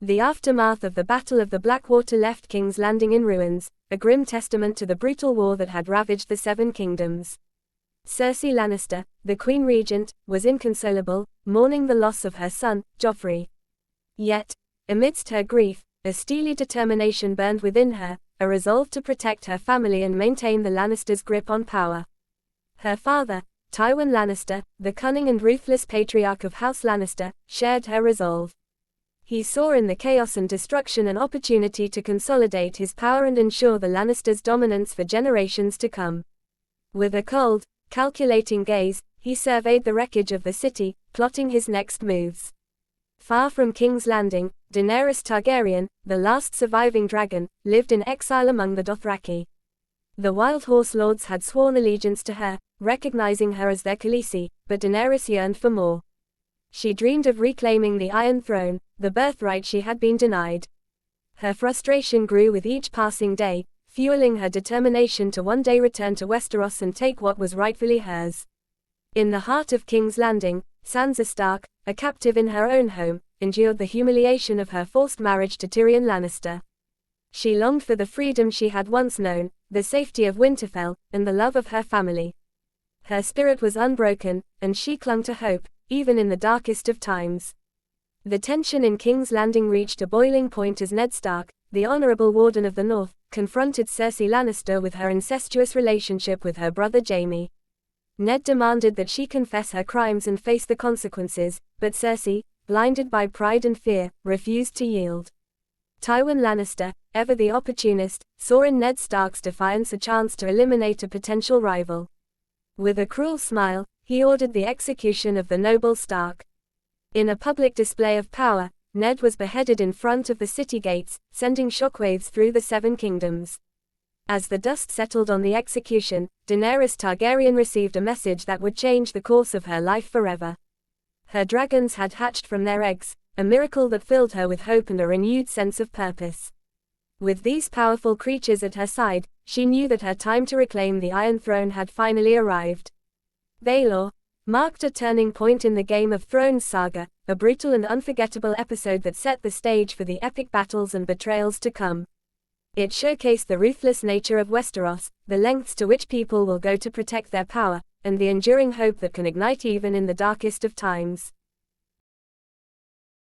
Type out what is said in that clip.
The aftermath of the Battle of the Blackwater left King's Landing in ruins, a grim testament to the brutal war that had ravaged the Seven Kingdoms. Cersei Lannister, the Queen Regent, was inconsolable, mourning the loss of her son, Joffrey. Yet, amidst her grief, a steely determination burned within her, a resolve to protect her family and maintain the Lannisters' grip on power. Her father, Tywin Lannister, the cunning and ruthless patriarch of House Lannister, shared her resolve. He saw in the chaos and destruction an opportunity to consolidate his power and ensure the Lannisters' dominance for generations to come. With a cold, calculating gaze, he surveyed the wreckage of the city, plotting his next moves. Far from King's Landing, Daenerys Targaryen, the last surviving dragon, lived in exile among the Dothraki. The Wild Horse Lords had sworn allegiance to her, recognizing her as their Khaleesi, but Daenerys yearned for more. She dreamed of reclaiming the Iron Throne, the birthright she had been denied. Her frustration grew with each passing day, fueling her determination to one day return to Westeros and take what was rightfully hers. In the heart of King's Landing, Sansa Stark, a captive in her own home, endured the humiliation of her forced marriage to Tyrion Lannister. She longed for the freedom she had once known, the safety of Winterfell, and the love of her family. Her spirit was unbroken, and she clung to hope, even in the darkest of times. The tension in King's Landing reached a boiling point as Ned Stark, the honorable Warden of the North, confronted Cersei Lannister with her incestuous relationship with her brother Jaime. Ned demanded that she confess her crimes and face the consequences, but Cersei, blinded by pride and fear, refused to yield. Tywin Lannister, ever the opportunist, saw in Ned Stark's defiance a chance to eliminate a potential rival. With a cruel smile, he ordered the execution of the noble Stark. In a public display of power, Ned was beheaded in front of the city gates, sending shockwaves through the Seven Kingdoms. As the dust settled on the execution, Daenerys Targaryen received a message that would change the course of her life forever. Her dragons had hatched from their eggs, a miracle that filled her with hope and a renewed sense of purpose. With these powerful creatures at her side, she knew that her time to reclaim the Iron Throne had finally arrived. Baelor marked a turning point in the Game of Thrones saga, a brutal and unforgettable episode that set the stage for the epic battles and betrayals to come. It showcased the ruthless nature of Westeros, the lengths to which people will go to protect their power, and the enduring hope that can ignite even in the darkest of times.